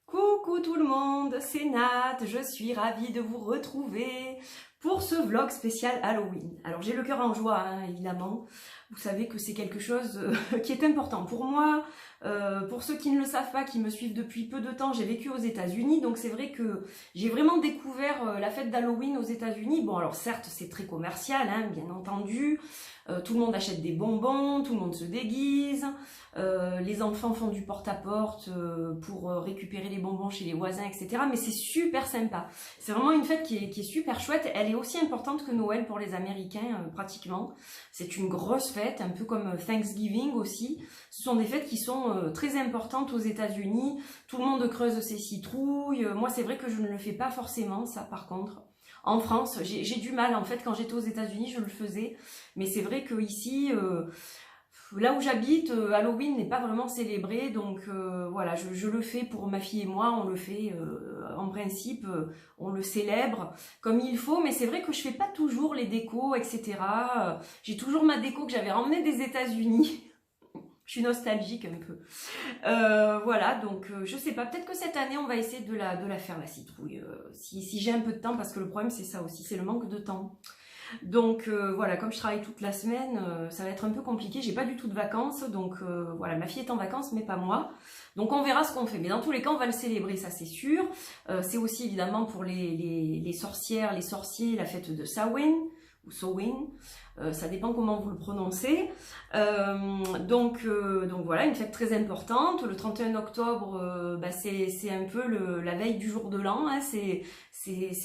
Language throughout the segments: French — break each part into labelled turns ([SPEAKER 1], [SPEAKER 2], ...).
[SPEAKER 1] Coucou tout le monde, c'est Nat, je suis ravie de vous retrouver pour ce vlog spécial Halloween. Alors j'ai le cœur en joie, hein, évidemment. Vous savez que c'est quelque chose qui est important pour moi. Pour ceux qui ne le savent pas, qui me suivent depuis peu de temps, j'ai vécu aux États-Unis, donc c'est vrai que j'ai vraiment découvert la fête d'Halloween aux États-Unis. Bon, alors certes, c'est très commercial, hein, bien entendu. Tout le monde achète des bonbons, tout le monde se déguise. Les enfants font du porte-à-porte pour récupérer les bonbons chez les voisins, etc. Mais c'est super sympa. C'est vraiment une fête qui est super chouette. Elle est aussi importante que Noël pour les Américains, pratiquement. C'est une grosse fête, un peu comme Thanksgiving aussi. Ce sont des fêtes qui sont très importantes aux États-Unis. Tout le monde creuse ses citrouilles. Moi, c'est vrai que je ne le fais pas forcément, ça, par contre. En France, j'ai du mal. En fait, quand j'étais aux États-Unis, je le faisais. Mais c'est vrai que ici... là où j'habite, Halloween n'est pas vraiment célébré, donc voilà, je le fais pour ma fille et moi, on le fait en principe, on le célèbre comme il faut, mais c'est vrai que je fais pas toujours les décos, etc. J'ai toujours ma déco que j'avais ramenée des États-Unis. Je suis nostalgique un peu. Voilà, donc je sais pas, peut-être que cette année on va essayer de la faire la citrouille, si j'ai un peu de temps, parce que le problème c'est ça aussi, c'est le manque de temps. Donc voilà, comme je travaille toute la semaine, ça va être un peu compliqué, j'ai pas du tout de vacances, donc voilà, ma fille est en vacances mais pas moi. Donc on verra ce qu'on fait, mais dans tous les cas on va le célébrer, ça c'est sûr. C'est aussi évidemment pour les sorcières, les sorciers, la fête de Samhain, ou Samhain, ça dépend comment vous le prononcez. Donc voilà, une fête très importante. Le 31 octobre, c'est un peu la veille du jour de l'an, hein, c'est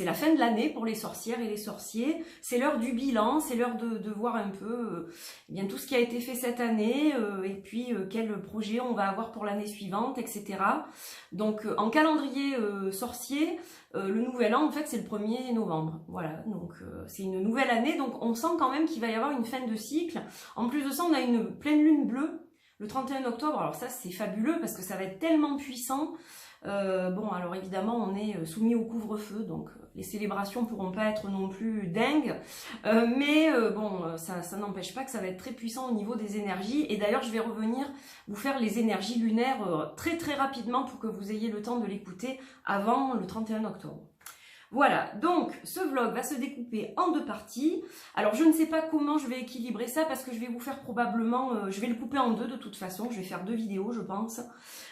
[SPEAKER 1] la fin de l'année pour les sorcières et les sorciers. C'est l'heure du bilan, c'est l'heure de voir un peu eh bien, tout ce qui a été fait cette année, et puis quel projet on va avoir pour l'année suivante, etc. Donc en calendrier sorcier, le nouvel an en fait c'est le 1er novembre. Voilà, donc c'est une nouvelle année, donc on sent quand même qu'il va y avoir une fin de cycle. En plus de ça, on a une pleine lune bleue le 31 octobre, alors ça c'est fabuleux parce que ça va être tellement puissant. Bon, alors évidemment, on est soumis au couvre-feu, donc les célébrations pourront pas être non plus dingues, mais bon, ça n'empêche pas que ça va être très puissant au niveau des énergies. Et d'ailleurs, je vais revenir vous faire les énergies lunaires très très rapidement pour que vous ayez le temps de l'écouter avant le 31 octobre. Voilà, donc ce vlog va se découper en 2 parties. Alors je ne sais pas comment je vais équilibrer ça parce que je vais vous faire probablement, je vais le couper en 2 de toute façon, je vais faire 2 vidéos je pense.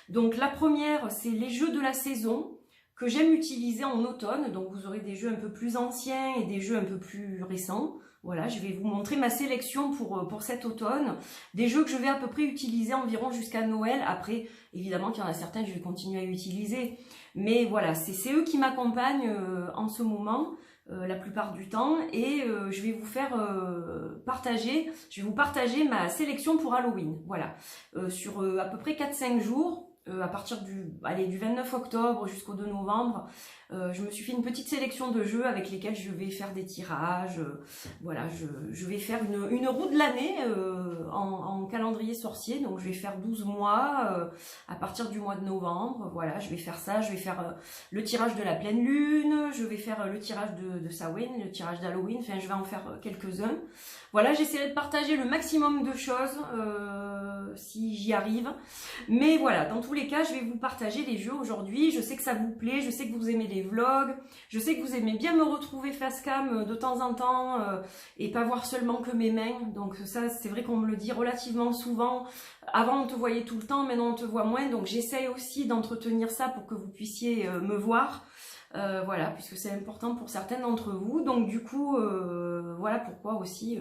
[SPEAKER 1] Donc la première c'est les jeux de la saison que j'aime utiliser en automne, donc vous aurez des jeux un peu plus anciens et des jeux un peu plus récents. Voilà, je vais vous montrer ma sélection pour cet automne, des jeux que je vais à peu près utiliser environ jusqu'à Noël. Après, évidemment qu'il y en a certains que je vais continuer à utiliser, mais voilà, c'est eux qui m'accompagnent en ce moment, la plupart du temps, et je vais vous faire partager ma sélection pour Halloween, voilà, sur à peu près 4-5 jours. À partir du 29 octobre jusqu'au 2 novembre, je me suis fait une petite sélection de jeux avec lesquels je vais faire des tirages. Voilà, je vais faire une roue de l'année en calendrier sorcier, donc je vais faire 12 mois à partir du mois de novembre. Voilà, je vais faire ça, je vais faire le tirage de la pleine lune, je vais faire le tirage de Samhain, le tirage d'Halloween, enfin je vais en faire quelques-uns. Voilà, j'essaierai de partager le maximum de choses si j'y arrive. Mais voilà, dans tous les cas, je vais vous partager les jeux aujourd'hui. Je sais que ça vous plaît, je sais que vous aimez les vlogs, je sais que vous aimez bien me retrouver face cam de temps en temps et pas voir seulement que mes mains. Donc ça, c'est vrai qu'on me le dit relativement souvent. Avant, on te voyait tout le temps, maintenant on te voit moins. Donc j'essaye aussi d'entretenir ça pour que vous puissiez me voir. Voilà, puisque c'est important pour certaines d'entre vous. Donc du coup, voilà pourquoi aussi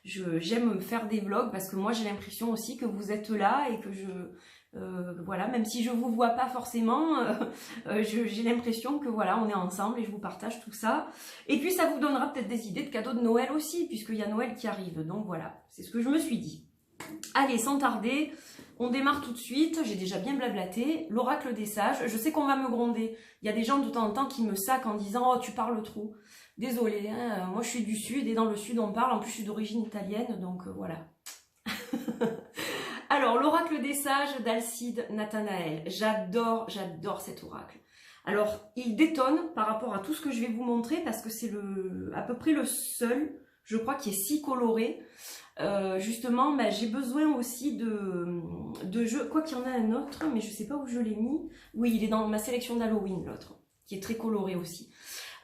[SPEAKER 1] j'aime faire des vlogs, parce que moi j'ai l'impression aussi que vous êtes là et que voilà, même si je vous vois pas forcément, j'ai l'impression que voilà, on est ensemble et je vous partage tout ça. Et puis ça vous donnera peut-être des idées de cadeaux de Noël aussi, puisqu'il y a Noël qui arrive. Donc voilà, c'est ce que je me suis dit. Allez, sans tarder, on démarre tout de suite. J'ai déjà bien blablaté. L'oracle des sages. Je sais qu'on va me gronder. Il y a des gens de temps en temps qui me sacent en disant « Oh, tu parles trop ». Désolée, hein, moi je suis du sud et dans le sud on parle. En plus, je suis d'origine italienne, donc voilà. Alors, l'oracle des sages d'Alcide Nathanaël. J'adore cet oracle. Alors, il détonne par rapport à tout ce que je vais vous montrer parce que c'est à peu près le seul, je crois, qui est si coloré. justement, bah, j'ai besoin aussi de jeux, quoi qu'il y en a un autre, mais je sais pas où je l'ai mis. Oui, il est dans ma sélection d'Halloween, l'autre, qui est très coloré aussi.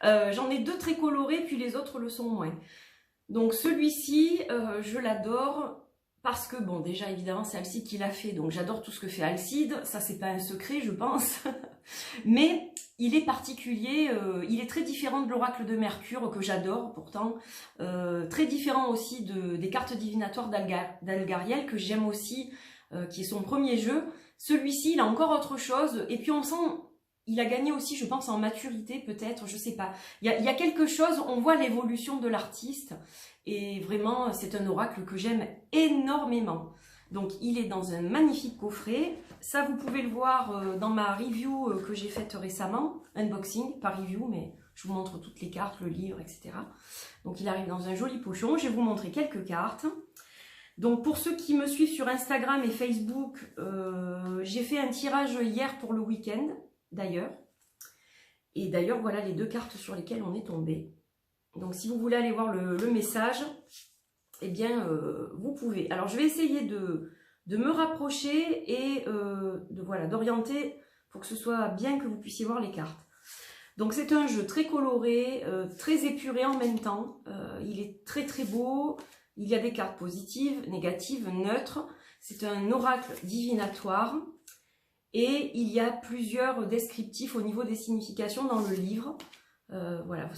[SPEAKER 1] J'en ai 2 très colorés, puis les autres le sont moins. Donc celui-ci, je l'adore parce que, bon, déjà, évidemment, c'est Alcide qui l'a fait, donc j'adore tout ce que fait Alcide, ça, c'est pas un secret, je pense. Mais il est particulier, il est très différent de l'oracle de Mercure, que j'adore pourtant, très différent aussi des cartes divinatoires d'Algariel, que j'aime aussi, qui est son premier jeu. Celui-ci, il a encore autre chose, et puis on sent... Il a gagné aussi, je pense, en maturité, peut-être, je sais pas. Il y a quelque chose, on voit l'évolution de l'artiste, et vraiment, c'est un oracle que j'aime énormément. Donc, il est dans un magnifique coffret. Ça, vous pouvez le voir dans ma review que j'ai faite récemment, unboxing, pas review, mais je vous montre toutes les cartes, le livre, etc. Donc, il arrive dans un joli pochon. Je vais vous montrer quelques cartes. Donc, pour ceux qui me suivent sur Instagram et Facebook, j'ai fait un tirage hier pour le week-end, d'ailleurs. Et d'ailleurs, voilà les 2 cartes sur lesquelles on est tombé. Donc, si vous voulez aller voir le message, eh bien, vous pouvez. Alors, je vais essayer de me rapprocher et voilà, d'orienter pour que ce soit bien que vous puissiez voir les cartes. Donc, c'est un jeu très coloré, très épuré en même temps. Il est très, très beau. Il y a des cartes positives, négatives, neutres. C'est un oracle divinatoire. Et il y a plusieurs descriptifs au niveau des significations dans le livre. Voilà,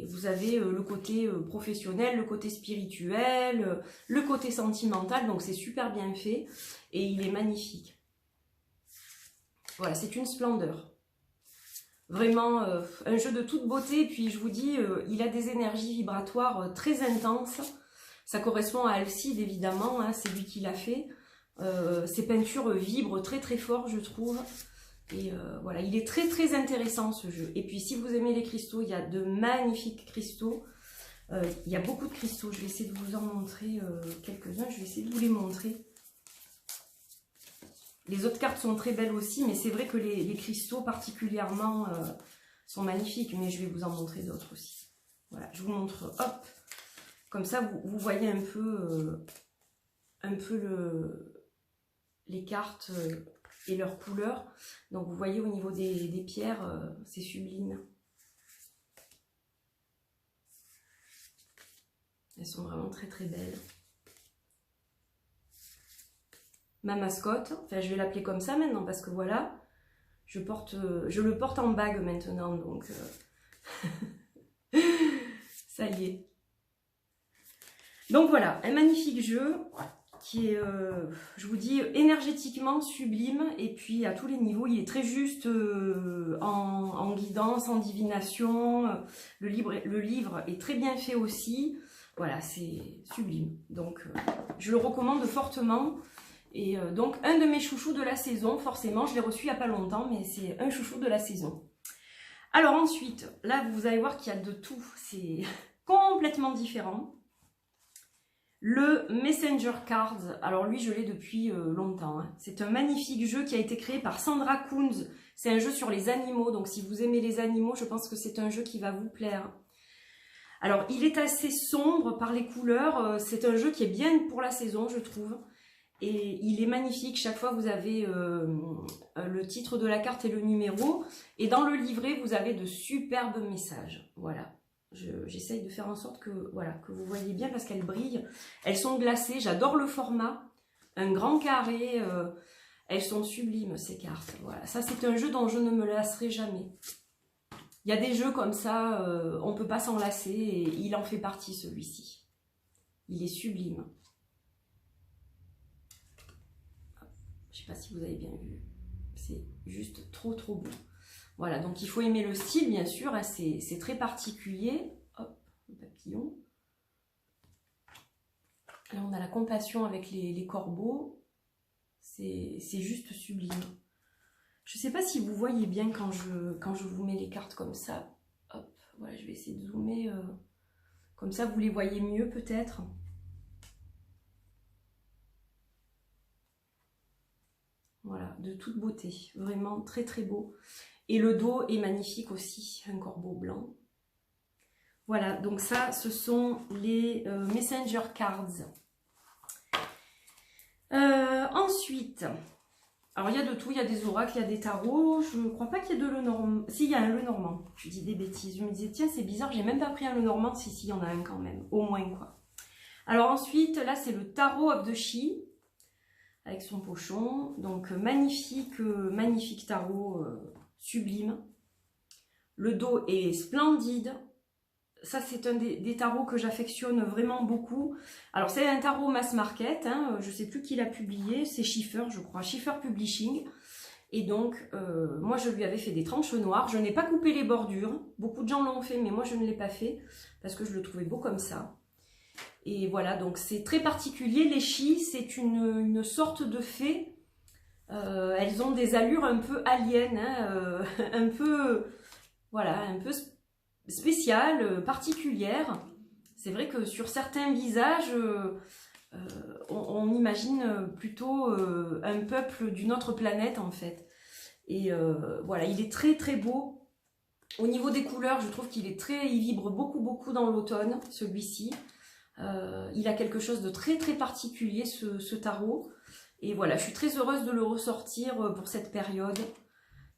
[SPEAKER 1] vous avez le côté professionnel, le côté spirituel, le côté sentimental, donc c'est super bien fait et il est magnifique. Voilà, c'est une splendeur. Vraiment un jeu de toute beauté, puis je vous dis, il a des énergies vibratoires très intenses. Ça correspond à Alcide évidemment, hein, c'est lui qui l'a fait. Ses peintures vibrent très très fort, je trouve. Et voilà, il est très très intéressant ce jeu. Et puis si vous aimez les cristaux, il y a de magnifiques cristaux. Il y a beaucoup de cristaux. Je vais essayer de vous en montrer quelques-uns. Je vais essayer de vous les montrer. Les autres cartes sont très belles aussi, mais c'est vrai que les cristaux particulièrement sont magnifiques. Mais je vais vous en montrer d'autres aussi. Voilà, je vous montre, hop. Comme ça, vous voyez un peu les cartes et leurs couleurs. Donc vous voyez au niveau des pierres, c'est sublime. Elles sont vraiment très très belles. Ma mascotte, enfin je vais l'appeler comme ça maintenant parce que voilà, je le porte en bague maintenant, donc ça y est. Donc voilà, un magnifique jeu qui est, je vous dis, énergétiquement sublime, et puis à tous les niveaux, il est très juste en guidance, en divination, le livre est très bien fait aussi, voilà, c'est sublime, donc je le recommande fortement, et donc un de mes chouchous de la saison, forcément, je l'ai reçu il n'y a pas longtemps, mais c'est un chouchou de la saison. Alors ensuite, là vous allez voir qu'il y a de tout, c'est complètement différent. Le Messenger Cards, alors lui je l'ai depuis longtemps, hein. C'est un magnifique jeu qui a été créé par Sandra Kunz, c'est un jeu sur les animaux, donc si vous aimez les animaux, je pense que c'est un jeu qui va vous plaire. Alors il est assez sombre par les couleurs, c'est un jeu qui est bien pour la saison je trouve, et il est magnifique, chaque fois vous avez le titre de la carte et le numéro, et dans le livret vous avez de superbes messages, voilà. J'essaye de faire en sorte que, voilà, que vous voyez bien parce qu'elles brillent. Elles sont glacées, j'adore le format. Un grand carré, elles sont sublimes ces cartes. Voilà, ça c'est un jeu dont je ne me lasserai jamais. Il y a des jeux comme ça, on ne peut pas s'en lasser et il en fait partie celui-ci. Il est sublime. Je ne sais pas si vous avez bien vu. C'est juste trop trop beau. Voilà, donc il faut aimer le style, bien sûr, hein, c'est très particulier. Hop, le papillon. Là, on a la compassion avec les corbeaux. C'est juste sublime. Je ne sais pas si vous voyez bien quand je vous mets les cartes comme ça. Hop, voilà, je vais essayer de zoomer. Comme ça, vous les voyez mieux, peut-être. Voilà, de toute beauté. Vraiment très, très beau. Et le dos est magnifique aussi, un corbeau blanc. Voilà, donc ça, ce sont les Messenger Cards. Ensuite, alors il y a de tout, il y a des oracles, il y a des tarots. Je ne crois pas qu'il y ait de Lenormand. Si, il y a un Lenormand. Je dis des bêtises. Je me disais, tiens, c'est bizarre, j'ai même pas pris un Lenormand. Si, il y en a un quand même. Au moins, quoi. Alors ensuite, là, c'est le Tarot of the She. Avec son pochon. Donc, magnifique, magnifique tarot, sublime. Le dos est splendide. Ça, c'est un des tarots que j'affectionne vraiment beaucoup. Alors, c'est un tarot mass market. Hein, je ne sais plus qui l'a publié. C'est Schiffer, je crois. Schiffer Publishing. Et donc, moi, je lui avais fait des tranches noires. Je n'ai pas coupé les bordures. Beaucoup de gens l'ont fait, mais moi, je ne l'ai pas fait. Parce que je le trouvais beau comme ça. Et voilà, donc c'est très particulier. Les Shi, c'est une sorte de fée. Elles ont des allures un peu aliens. Hein, un peu... Voilà, un peu spéciale, particulière. C'est vrai que sur certains visages, on imagine plutôt un peuple d'une autre planète en fait. Et voilà, il est très très beau. Au niveau des couleurs, je trouve il vibre beaucoup dans l'automne, celui-ci. Il a quelque chose de très très particulier ce tarot. Et voilà, je suis très heureuse de le ressortir pour cette période.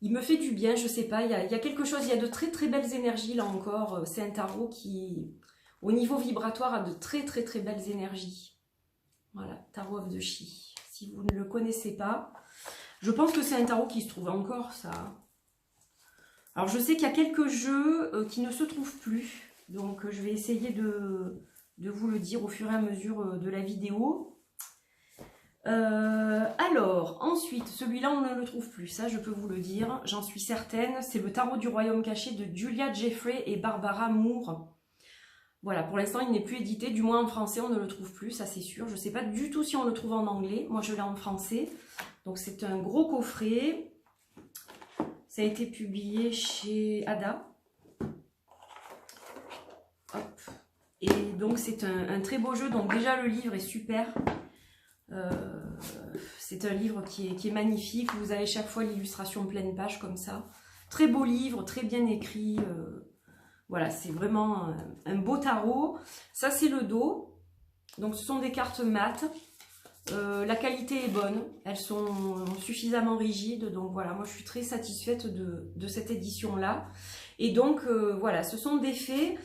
[SPEAKER 1] Il me fait du bien, je sais pas, il y a quelque chose, il y a de très très belles énergies là encore. C'est un tarot qui, au niveau vibratoire, a de très belles énergies. Voilà, Tarot of the She. Si vous ne le connaissez pas, je pense que c'est un tarot qui se trouve encore, ça. Alors je sais qu'il y a quelques jeux qui ne se trouvent plus, donc je vais essayer de vous le dire au fur et à mesure de la vidéo. Alors, ensuite, celui-là, on ne le trouve plus, ça je peux vous le dire, j'en suis certaine. C'est le Tarot du Royaume Caché de Julia Jeffrey et Barbara Moore. Voilà, pour l'instant, il n'est plus édité, du moins en français, on ne le trouve plus, ça c'est sûr. Je ne sais pas du tout si on le trouve en anglais, moi je l'ai en français. Donc c'est un gros coffret. Ça a été publié chez Ada. Hop. Et donc c'est un très beau jeu, donc déjà le livre est super. C'est un livre qui est magnifique. Vous avez chaque fois l'illustration pleine page comme ça. Très beau livre, très bien écrit. Voilà, c'est vraiment un beau tarot. Ça, c'est le dos. Donc, ce sont des cartes mates. La qualité est bonne. Elles sont suffisamment rigides. Donc, voilà, moi, je suis très satisfaite de cette édition-là. Et donc, voilà, ce sont des fées.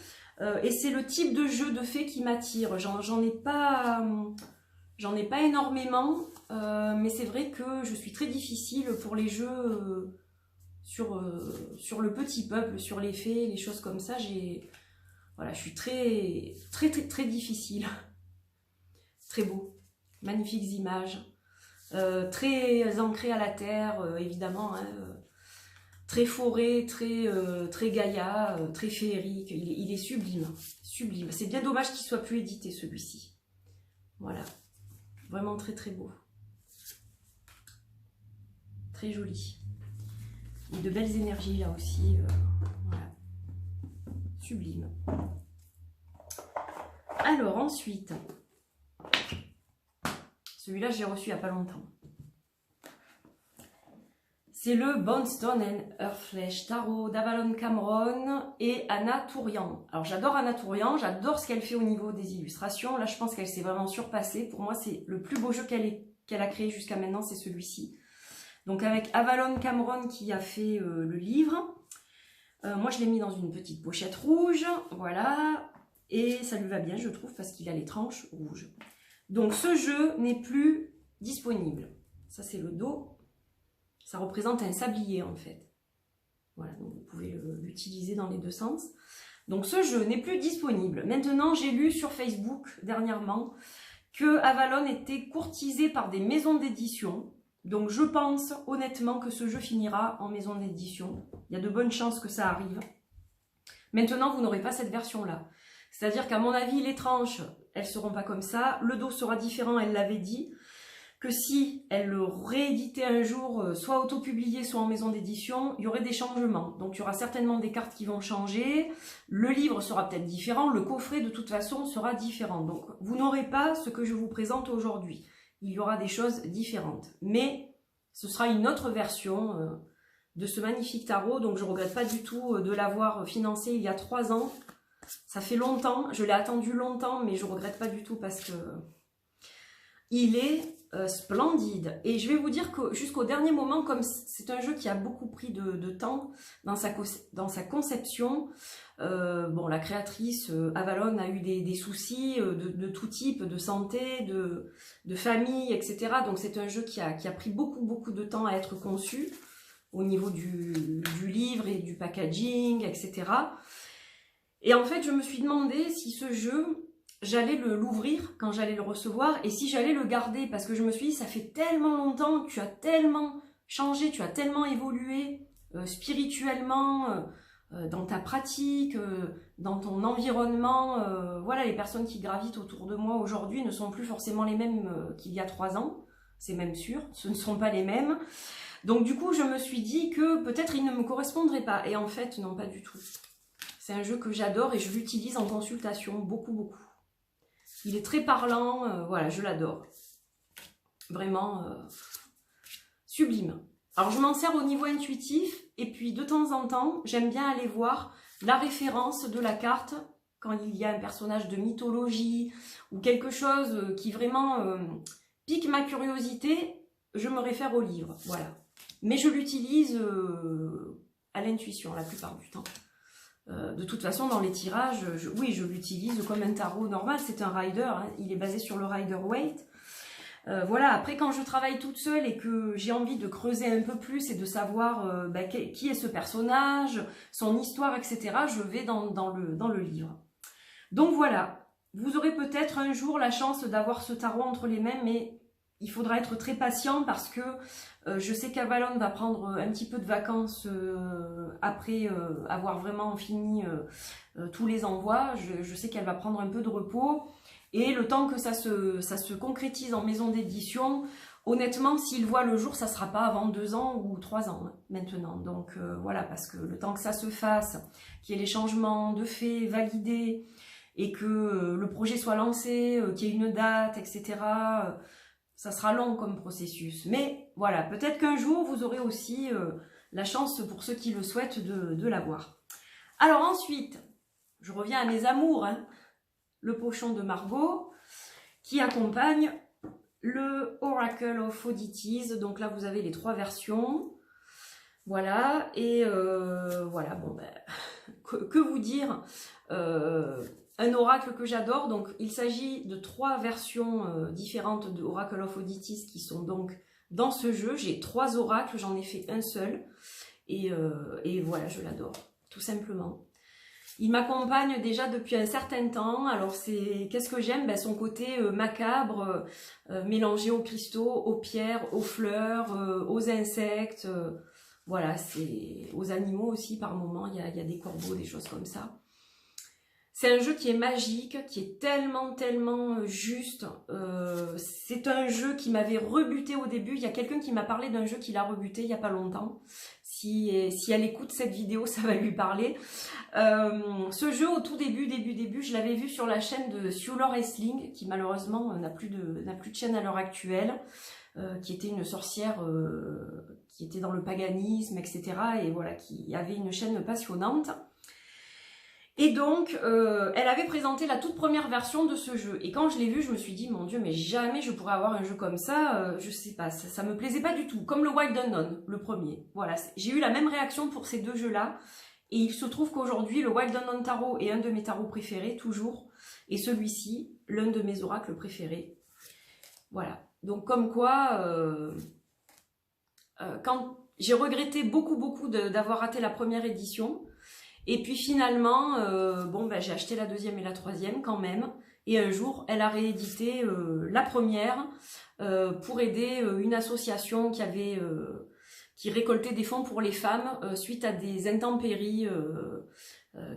[SPEAKER 1] Et c'est le type de jeu de fées qui m'attire. J'en ai pas énormément, mais c'est vrai que je suis très difficile pour les jeux sur le petit peuple, sur les fées, les choses comme ça. Voilà, je suis très difficile. Très beau, magnifiques images, très ancrées à la terre, évidemment. Hein, très forêt, très gaïa, très féerique. Il est sublime, sublime. C'est bien dommage qu'il soit plus édité celui-ci. Voilà. Vraiment très beau. Très joli. Et de belles énergies là aussi. Voilà. Sublime. Alors ensuite, celui-là j'ai reçu il n'y a pas longtemps. C'est le Bonestone and Earthflesh Tarot d'Avalon Cameron et Anna Tourian. Alors j'adore Anna Tourian, j'adore ce qu'elle fait au niveau des illustrations. Là je pense qu'elle s'est vraiment surpassée. Pour moi c'est le plus beau jeu qu'elle a créé jusqu'à maintenant, c'est celui-ci. Donc avec Avalon Cameron qui a fait le livre. Moi je l'ai mis dans une petite pochette rouge, voilà. Et ça lui va bien je trouve parce qu'il a les tranches rouges. Donc ce jeu n'est plus disponible. Ça c'est le dos. Ça représente un sablier en fait. Voilà, donc vous pouvez l'utiliser dans les deux sens. Donc ce jeu n'est plus disponible. Maintenant, j'ai lu sur Facebook dernièrement que Avalon était courtisé par des maisons d'édition. Donc je pense honnêtement que ce jeu finira en maison d'édition. Il y a de bonnes chances que ça arrive. Maintenant, vous n'aurez pas cette version-là. C'est-à-dire qu'à mon avis, les tranches, elles ne seront pas comme ça. Le dos sera différent, elle l'avait dit. Que si elle le rééditait un jour, soit auto-publié, soit en maison d'édition, il y aurait des changements. Donc il y aura certainement des cartes qui vont changer, le livre sera peut-être différent, le coffret de toute façon sera différent. Donc vous n'aurez pas ce que je vous présente aujourd'hui. Il y aura des choses différentes. Mais ce sera une autre version de ce magnifique tarot, donc je ne regrette pas du tout de l'avoir financé il y a 3 ans. Ça fait longtemps, je l'ai attendu longtemps, mais je ne regrette pas du tout parce que il est splendide. Et je vais vous dire que jusqu'au dernier moment, comme c'est un jeu qui a beaucoup pris de temps dans sa conception, bon, la créatrice Avalon a eu des soucis de tout type, de santé, de famille, etc. Donc c'est un jeu qui a pris beaucoup de temps à être conçu au niveau du livre et du packaging, etc. Et en fait, je me suis demandé si ce jeu, j'allais l'ouvrir quand j'allais le recevoir et si j'allais le garder, parce que je me suis dit, ça fait tellement longtemps, tu as tellement changé, tu as tellement évolué spirituellement, dans ta pratique, dans ton environnement. Voilà, les personnes qui gravitent autour de moi aujourd'hui ne sont plus forcément les mêmes qu'il y a 3 ans, c'est même sûr, ce ne sont pas les mêmes. Donc du coup, je me suis dit que peut-être il ne me correspondrait pas, et en fait, non, pas du tout. C'est un jeu que j'adore et je l'utilise en consultation beaucoup. Il est très parlant, voilà, je l'adore. Vraiment sublime. Alors je m'en sers au niveau intuitif et puis de temps en temps, j'aime bien aller voir la référence de la carte quand il y a un personnage de mythologie ou quelque chose qui vraiment pique ma curiosité, je me réfère au livre, voilà. Mais je l'utilise à l'intuition la plupart du temps. De toute façon, dans les tirages, oui, je l'utilise comme un tarot normal. C'est un rider, hein, il est basé sur le Rider-Waite. Voilà, après, quand je travaille toute seule et que j'ai envie de creuser un peu plus et de savoir qui est ce personnage, son histoire, etc., je vais dans le livre. Donc voilà, vous aurez peut-être un jour la chance d'avoir ce tarot entre les mains, mais il faudra être très patient parce que je sais qu'Avalon va prendre un petit peu de vacances après avoir vraiment fini tous les envois. Je sais qu'elle va prendre un peu de repos. Et le temps que ça se concrétise en maison d'édition, honnêtement, s'il voit le jour, ça ne sera pas avant 2 ans ou 3 ans maintenant. Donc voilà, parce que le temps que ça se fasse, qu'il y ait les changements de fait validés et que le projet soit lancé, qu'il y ait une date, etc., ça sera long comme processus. Mais voilà, peut-être qu'un jour, vous aurez aussi la chance, pour ceux qui le souhaitent, de l'avoir. Alors ensuite, je reviens à mes amours, hein, le pochon de Margot, qui accompagne le Oracle of Oddities. Donc là, vous avez les 3 versions. Voilà, et voilà, bon, ben, que vous dire, un oracle que j'adore. Donc il s'agit de 3 versions différentes de Oracle of Oddities qui sont donc dans ce jeu. J'ai 3 oracles, j'en ai fait un seul, et voilà, je l'adore, tout simplement. Il m'accompagne déjà depuis un certain temps. Alors qu'est-ce que j'aime? Ben, son côté macabre, mélangé aux cristaux, aux pierres, aux fleurs, aux insectes. Voilà, c'est aux animaux aussi par moments. Il y a des corbeaux, des choses comme ça. C'est un jeu qui est magique, qui est tellement juste. C'est un jeu qui m'avait rebuté au début. Il y a quelqu'un qui m'a parlé d'un jeu qu'il a rebuté il n'y a pas longtemps. Si elle écoute cette vidéo, ça va lui parler. Ce jeu, au tout début, je l'avais vu sur la chaîne de Siulor Esling, qui malheureusement n'a plus de chaîne à l'heure actuelle, qui était une sorcière qui était dans le paganisme, etc. Et voilà, qui avait une chaîne passionnante. Et donc, elle avait présenté la toute première version de ce jeu. Et quand je l'ai vu, je me suis dit, mon Dieu, mais jamais je pourrais avoir un jeu comme ça. Je sais pas, ça me plaisait pas du tout. Comme le Wild Unknown, le premier. Voilà, j'ai eu la même réaction pour ces 2 jeux-là. Et il se trouve qu'aujourd'hui, le Wild Unknown Tarot est un de mes tarots préférés, toujours. Et celui-ci, l'un de mes oracles préférés. Voilà. Donc, comme quoi, quand j'ai regretté beaucoup d'avoir raté la première édition. Et puis finalement, bon, ben, j'ai acheté la 2e et la 3e quand même. Et un jour, elle a réédité la première pour aider une association qui récoltait des fonds pour les femmes suite à des intempéries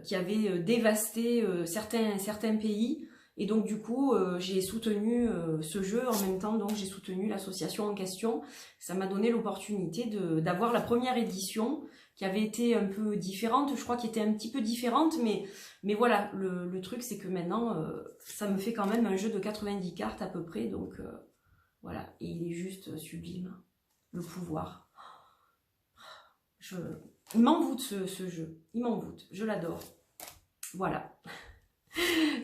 [SPEAKER 1] qui avaient dévasté certains pays. Et donc du coup, j'ai soutenu ce jeu en même temps, donc j'ai soutenu l'association en question. Ça m'a donné l'opportunité d'avoir la première édition, qui avait été un peu différente, je crois qu'elle était un petit peu différente, mais voilà, le truc c'est que maintenant, ça me fait quand même un jeu de 90 cartes à peu près, donc voilà, et il est juste sublime, le pouvoir. Il m'envoûte ce jeu, il m'envoûte, je l'adore, voilà.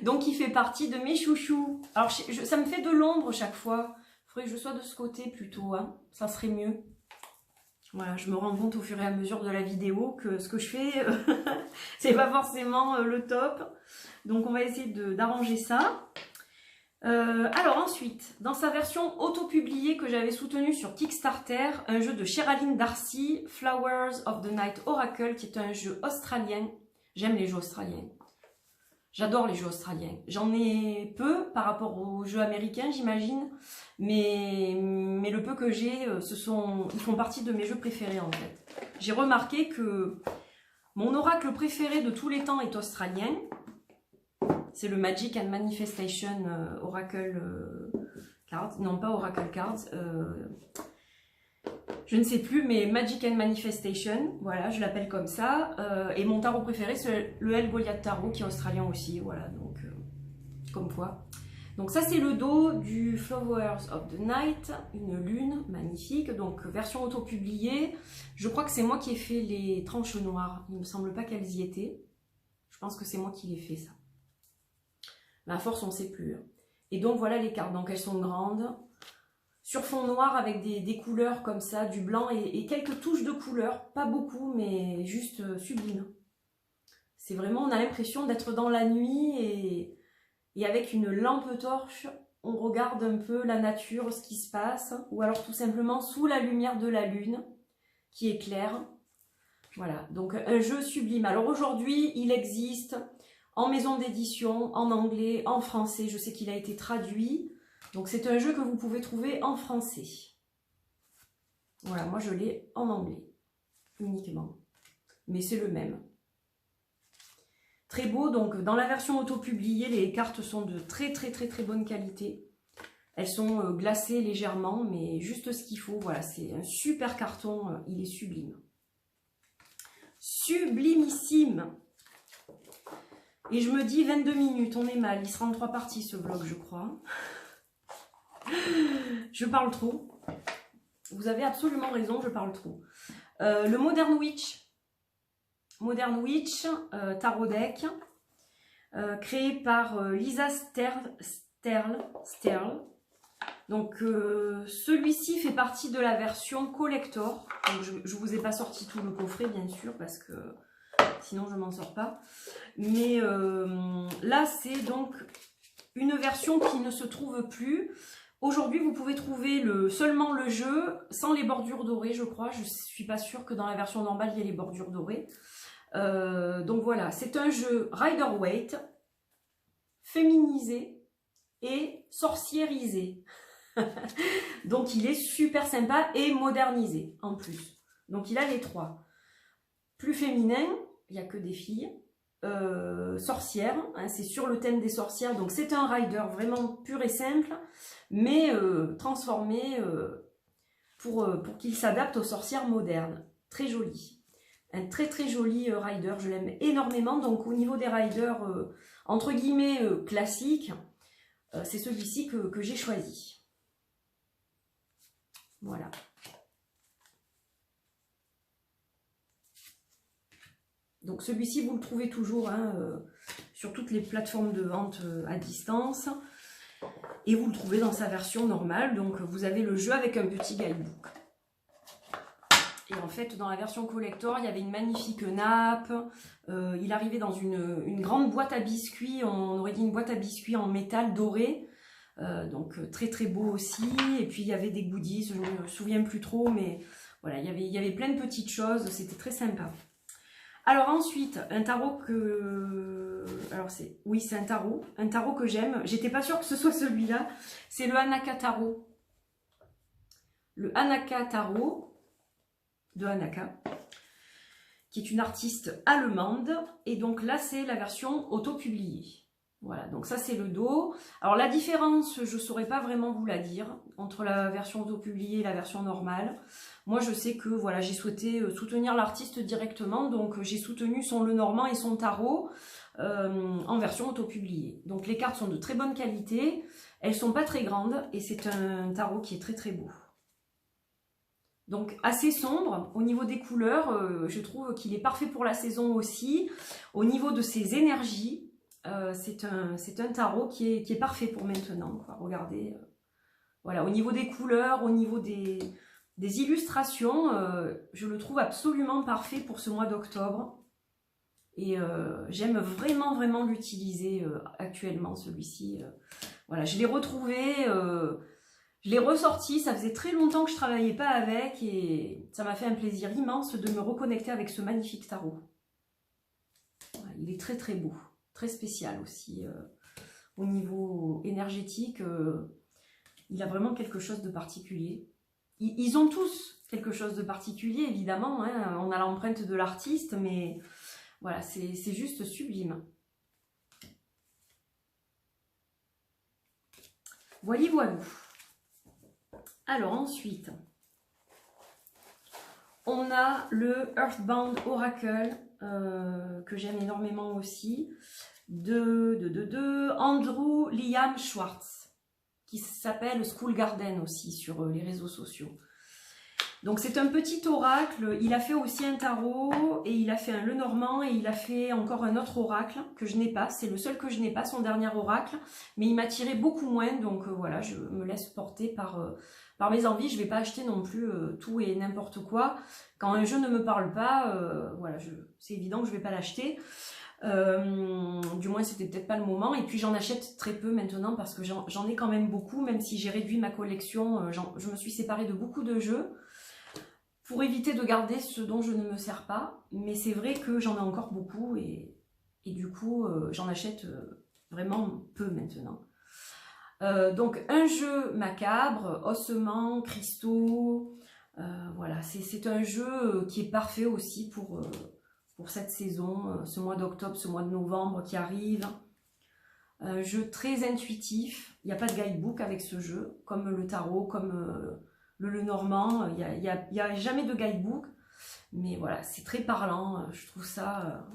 [SPEAKER 1] Donc il fait partie de mes chouchous. Alors ça me fait de l'ombre chaque fois, faudrait que je sois de ce côté plutôt, hein. Ça serait mieux. Voilà, je me rends compte au fur et à mesure de la vidéo que ce que je fais, c'est pas forcément le top. Donc on va essayer d'arranger ça. Alors ensuite, dans sa version auto-publiée que j'avais soutenue sur Kickstarter, un jeu de Sherilyn Darcy, Flowers of the Night Oracle, qui est un jeu australien. J'aime les jeux australiens. J'adore les jeux australiens. J'en ai peu par rapport aux jeux américains, j'imagine. Mais le peu que j'ai, ils font partie de mes jeux préférés en fait. J'ai remarqué que mon oracle préféré de tous les temps est australien. C'est le Magic and Manifestation Oracle Cards. Non, pas Oracle Cards. Je ne sais plus, mais Magic and Manifestation. Voilà, je l'appelle comme ça. Et mon tarot préféré, c'est le El Goliath Tarot, qui est australien aussi. Voilà, donc comme quoi. Donc ça, c'est le dos du Flowers of the Night. Une lune magnifique. Donc version auto-publiée. Je crois que c'est moi qui ai fait les tranches noires. Il ne me semble pas qu'elles y étaient. Je pense que c'est moi qui l'ai fait, ça. Mais à force, on ne sait plus. Et donc, voilà les cartes. Donc, elles sont grandes. Sur fond noir, avec des couleurs comme ça, du blanc et quelques touches de couleurs. Pas beaucoup, mais juste sublime. C'est vraiment, on a l'impression d'être dans la nuit et avec une lampe torche, on regarde un peu la nature, ce qui se passe. Ou alors, tout simplement, sous la lumière de la lune, qui est claire. Voilà, donc un jeu sublime. Alors, aujourd'hui, il existe en maison d'édition, en anglais, en français. Je sais qu'il a été traduit. Donc c'est un jeu que vous pouvez trouver en français. Voilà, moi je l'ai en anglais, uniquement. Mais c'est le même. Très beau, donc dans la version auto-publiée, les cartes sont de très bonne qualité. Elles sont glacées légèrement, mais juste ce qu'il faut. Voilà, c'est un super carton, il est sublime. Sublimissime! Et je me dis 22 minutes, on est mal. Il sera en 3 parties ce vlog, je crois. Je parle trop. Vous avez absolument raison, je parle trop. Le Modern Witch. Modern Witch, tarot deck. Créé par Lisa Sterle. Donc celui-ci fait partie de la version collector. Donc, je ne vous ai pas sorti tout le coffret, bien sûr, parce que sinon je m'en sors pas. Mais là, c'est donc une version qui ne se trouve plus. Aujourd'hui, vous pouvez trouver seulement le jeu, sans les bordures dorées, je crois. Je ne suis pas sûre que dans la version normale, il y ait les bordures dorées. Donc voilà, c'est un jeu Rider-Waite, féminisé et sorciérisé. Donc il est super sympa et modernisé en plus. Donc il a les trois. Plus féminin, il n'y a que des filles. Sorcières, hein, c'est sur le thème des sorcières, donc c'est un rider vraiment pur et simple, mais transformé pour qu'il s'adapte aux sorcières modernes. Très joli. Un très joli rider, je l'aime énormément. Donc au niveau des riders entre guillemets classiques, c'est celui-ci que j'ai choisi. Voilà. Donc celui-ci, vous le trouvez toujours hein, sur toutes les plateformes de vente à distance. Et vous le trouvez dans sa version normale. Donc vous avez le jeu avec un petit guidebook. Et en fait, dans la version collector, il y avait une magnifique nappe. Il arrivait dans une grande boîte à biscuits. On aurait dit une boîte à biscuits en métal doré. Donc très beau aussi. Et puis il y avait des goodies, je ne me souviens plus trop. Mais voilà, il y avait plein de petites choses. C'était très sympa. Alors ensuite, un tarot que... Alors oui, c'est un tarot que j'aime. J'étais pas sûre que ce soit celui-là. C'est le Hanaka Tarot. Le Hanaka Tarot de Hanaka, qui est une artiste allemande. Et donc là, c'est la version auto-publiée. Voilà, donc ça c'est le dos. Alors la différence, je ne saurais pas vraiment vous la dire, entre la version auto-publiée et la version normale. Moi je sais que voilà, j'ai souhaité soutenir l'artiste directement, donc j'ai soutenu son Lenormand et son tarot en version auto-publiée. Donc les cartes sont de très bonne qualité, elles sont pas très grandes et c'est un tarot qui est très beau. Donc assez sombre, au niveau des couleurs, je trouve qu'il est parfait pour la saison aussi. Au niveau de ses énergies, c'est un tarot qui est parfait pour maintenant, quoi. Regardez, Voilà, au niveau des couleurs, au niveau des illustrations, je le trouve absolument parfait pour ce mois d'octobre. Et j'aime vraiment, vraiment l'utiliser actuellement, celui-ci. Voilà, je l'ai retrouvé, je l'ai ressorti, ça faisait très longtemps que je ne travaillais pas avec et ça m'a fait un plaisir immense de me reconnecter avec ce magnifique tarot. Voilà, il est très très beau, très spécial aussi. Au niveau énergétique, il a vraiment quelque chose de particulier. Ils ont tous quelque chose de particulier, évidemment, hein. On a l'empreinte de l'artiste, mais voilà, c'est juste sublime. Voilà, voilà. Alors ensuite, on a le Earthbound Oracle, que j'aime énormément aussi, de Andrew Liam Schwartz, qui s'appelle School Garden aussi sur les réseaux sociaux. Donc c'est un petit oracle, il a fait aussi un tarot, et il a fait un Lenormand, et il a fait encore un autre oracle que je n'ai pas, c'est le seul que je n'ai pas, son dernier oracle, mais il m'a tiré beaucoup moins, donc voilà, je me laisse porter par mes envies, je ne vais pas acheter non plus tout et n'importe quoi. Quand un jeu ne me parle pas, voilà, c'est évident que je ne vais pas l'acheter. Du moins c'était peut-être pas le moment, et puis j'en achète très peu maintenant parce que j'en ai quand même beaucoup, même si j'ai réduit ma collection, je me suis séparée de beaucoup de jeux pour éviter de garder ce dont je ne me sers pas, mais c'est vrai que j'en ai encore beaucoup et du coup j'en achète vraiment peu maintenant. Donc un jeu macabre, ossements, cristaux, voilà, c'est un jeu qui est parfait aussi pour cette saison, ce mois d'octobre, ce mois de novembre qui arrive. Un jeu très intuitif, il n'y a pas de guidebook avec ce jeu, comme le tarot, comme le Lenormand, il n'y a jamais de guidebook, mais voilà, c'est très parlant, je trouve ça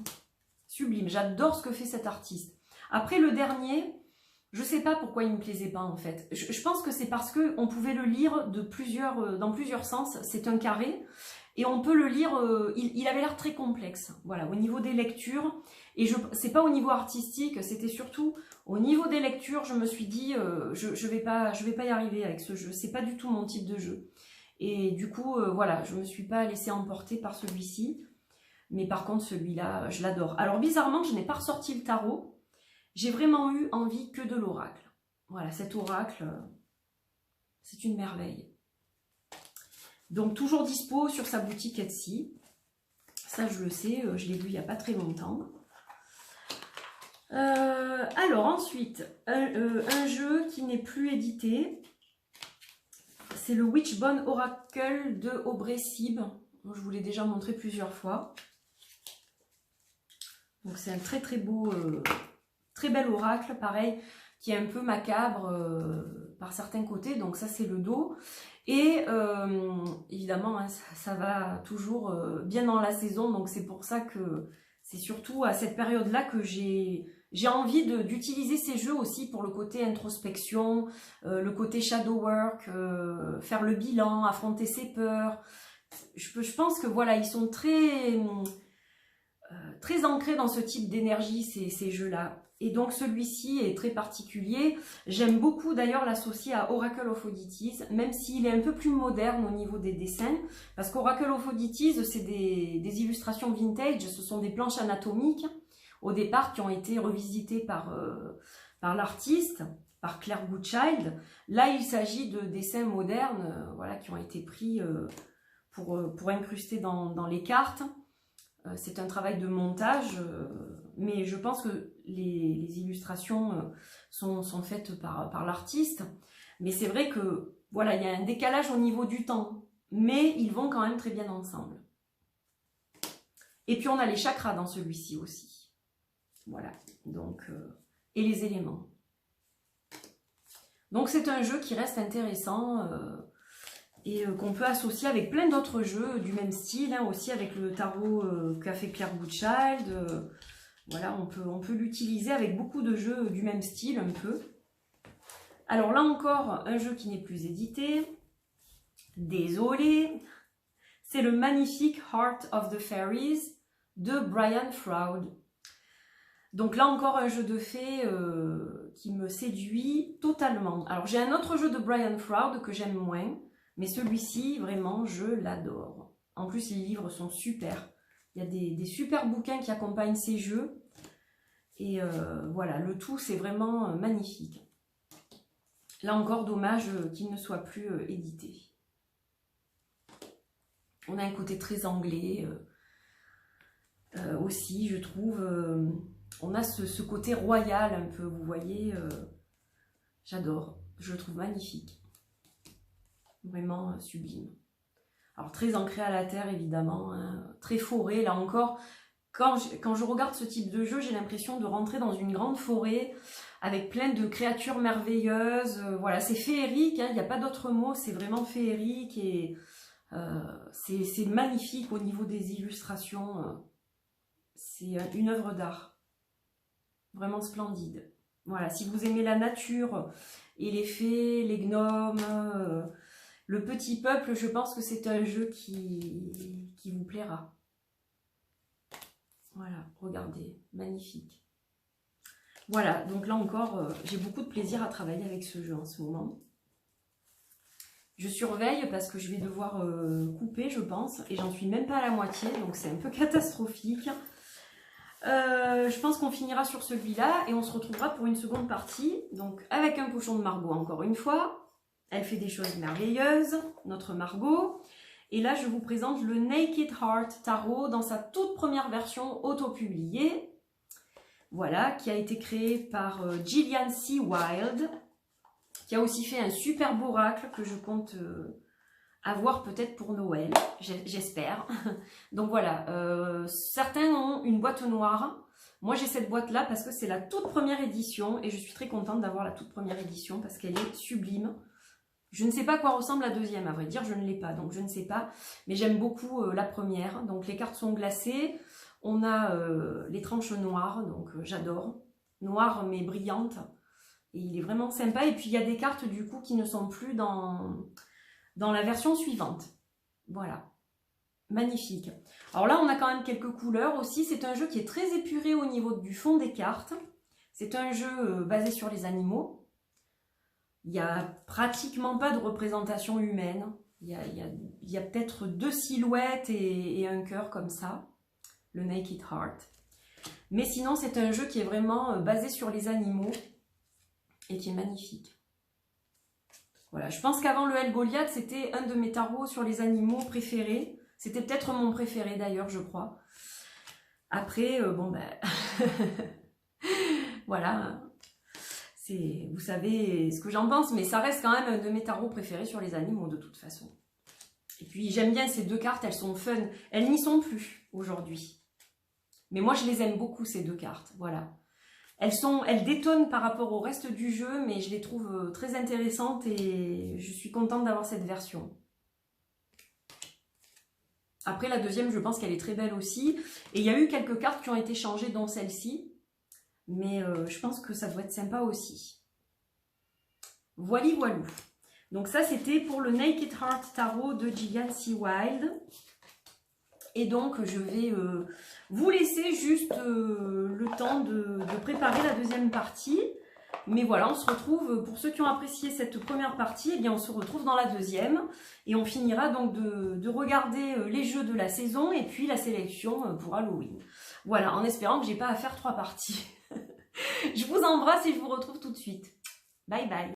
[SPEAKER 1] sublime, j'adore ce que fait cet artiste. Après le dernier, je ne sais pas pourquoi il ne me plaisait pas en fait, je pense que c'est parce qu'on pouvait le lire dans plusieurs sens, c'est un carré, et on peut le lire, il avait l'air très complexe, voilà, au niveau des lectures, et c'est pas au niveau artistique, c'était surtout au niveau des lectures, je me suis dit, je vais pas y arriver avec ce jeu, c'est pas du tout mon type de jeu. Et du coup, voilà, je me suis pas laissée emporter par celui-ci, mais par contre celui-là, je l'adore. Alors bizarrement, je n'ai pas ressorti le tarot, j'ai vraiment eu envie que de l'oracle. Voilà, cet oracle, c'est une merveille. Donc toujours dispo sur sa boutique Etsy. Ça je le sais, je l'ai vu il n'y a pas très longtemps. Alors ensuite, un jeu qui n'est plus édité. C'est le Witchbone Oracle de Aubrey Sib. Je vous l'ai déjà montré plusieurs fois. Donc c'est un très très beau, très bel oracle, pareil, qui est un peu macabre par certains côtés. Donc ça c'est le dos. Et évidemment, hein, ça va toujours bien dans la saison, donc c'est pour ça que c'est surtout à cette période-là que j'ai envie d'utiliser ces jeux aussi pour le côté introspection, le côté shadow work, faire le bilan, affronter ses peurs. Je pense que voilà, ils sont très ancrés dans ce type d'énergie, ces jeux-là. Et donc celui-ci est très particulier. J'aime beaucoup d'ailleurs l'associer à Oracle of Oddities, même s'il est un peu plus moderne au niveau des dessins. Parce qu'Oracle of Oddities, c'est des illustrations vintage, ce sont des planches anatomiques, au départ, qui ont été revisitées par l'artiste, par Claire Goodchild. Là, il s'agit de dessins modernes, voilà, qui ont été pris pour incruster dans les cartes. C'est un travail de montage, mais je pense que les illustrations sont faites par l'artiste. Mais c'est vrai que voilà, il y a un décalage au niveau du temps, mais ils vont quand même très bien ensemble. Et puis on a les chakras dans celui-ci aussi. Voilà, donc et les éléments. Donc c'est un jeu qui reste intéressant. Et qu'on peut associer avec plein d'autres jeux du même style, hein, aussi avec le tarot qu'a fait Claire Goodchild. Voilà, on peut l'utiliser avec beaucoup de jeux du même style, un peu. Alors là encore, un jeu qui n'est plus édité. Désolé. C'est le magnifique Heart of the Fairies de Brian Froud. Donc là encore un jeu de fées qui me séduit totalement. Alors j'ai un autre jeu de Brian Froud que j'aime moins, mais celui-ci vraiment je l'adore. En plus les livres sont super. Il y a des super bouquins qui accompagnent ces jeux. Et voilà, le tout c'est vraiment magnifique. Là encore dommage qu'il ne soit plus édité. On a un côté très anglais aussi je trouve. On a ce côté royal un peu, vous voyez, j'adore, je le trouve magnifique, vraiment sublime. Alors très ancré à la terre évidemment, hein, très forêt, là encore, quand je regarde ce type de jeu, j'ai l'impression de rentrer dans une grande forêt avec plein de créatures merveilleuses, voilà, c'est féerique, hein, il n'y a pas d'autre mot, c'est vraiment féerique et c'est magnifique au niveau des illustrations, c'est une œuvre d'art. Vraiment splendide. Voilà, si vous aimez la nature et les fées, les gnomes, le petit peuple, je pense que c'est un jeu qui vous plaira. Voilà, regardez, magnifique. Voilà, donc là encore, j'ai beaucoup de plaisir à travailler avec ce jeu en ce moment. Je surveille parce que je vais devoir couper, je pense, et j'en suis même pas à la moitié, donc c'est un peu catastrophique. Je pense qu'on finira sur celui-là et on se retrouvera pour une seconde partie. Donc avec un pochon de Margot encore une fois. Elle fait des choses merveilleuses, notre Margot. Et là je vous présente le Naked Heart Tarot dans sa toute première version auto-publiée. Voilà, qui a été créé par Gillian C. Wilde. Qui a aussi fait un superbe oracle que je compte... avoir peut-être pour Noël, j'espère. Donc voilà, certains ont une boîte noire. Moi j'ai cette boîte là parce que c'est la toute première édition et je suis très contente d'avoir la toute première édition parce qu'elle est sublime. Je ne sais pas à quoi ressemble la deuxième, à vrai dire, je ne l'ai pas, donc je ne sais pas. Mais j'aime beaucoup la première. Donc les cartes sont glacées, on a les tranches noires, donc j'adore. Noires mais brillantes. Et il est vraiment sympa. Et puis il y a des cartes du coup qui ne sont plus dans la version suivante. Voilà, magnifique. Alors là, on a quand même quelques couleurs aussi. C'est un jeu qui est très épuré au niveau du fond des cartes. C'est un jeu basé sur les animaux. Il n'y a pratiquement pas de représentation humaine. Il y a peut-être 2 silhouettes et un cœur comme ça. Le Naked Heart. Mais sinon, c'est un jeu qui est vraiment basé sur les animaux et qui est magnifique. Voilà, je pense qu'avant le El Goliath, c'était un de mes tarots sur les animaux préférés. C'était peut-être mon préféré d'ailleurs, je crois. Après, bon ben... voilà, vous savez ce que j'en pense, mais ça reste quand même un de mes tarots préférés sur les animaux de toute façon. Et puis j'aime bien ces 2 cartes, elles sont fun. Elles n'y sont plus aujourd'hui. Mais moi je les aime beaucoup ces 2 cartes, voilà. Elles détonnent par rapport au reste du jeu, mais je les trouve très intéressantes et je suis contente d'avoir cette version. Après, la deuxième, je pense qu'elle est très belle aussi. Et il y a eu quelques cartes qui ont été changées, dont celle-ci. Mais je pense que ça doit être sympa aussi. Voili voilou. Donc ça, c'était pour le Naked Heart Tarot de Gillian C. Wilde. Et donc, je vais vous laisser juste le temps de préparer la deuxième partie. Mais voilà, on se retrouve, pour ceux qui ont apprécié cette première partie, eh bien on se retrouve dans la deuxième. Et on finira donc de regarder les jeux de la saison et puis la sélection pour Halloween. Voilà, en espérant que j'ai pas à faire 3 parties. Je vous embrasse et je vous retrouve tout de suite. Bye bye.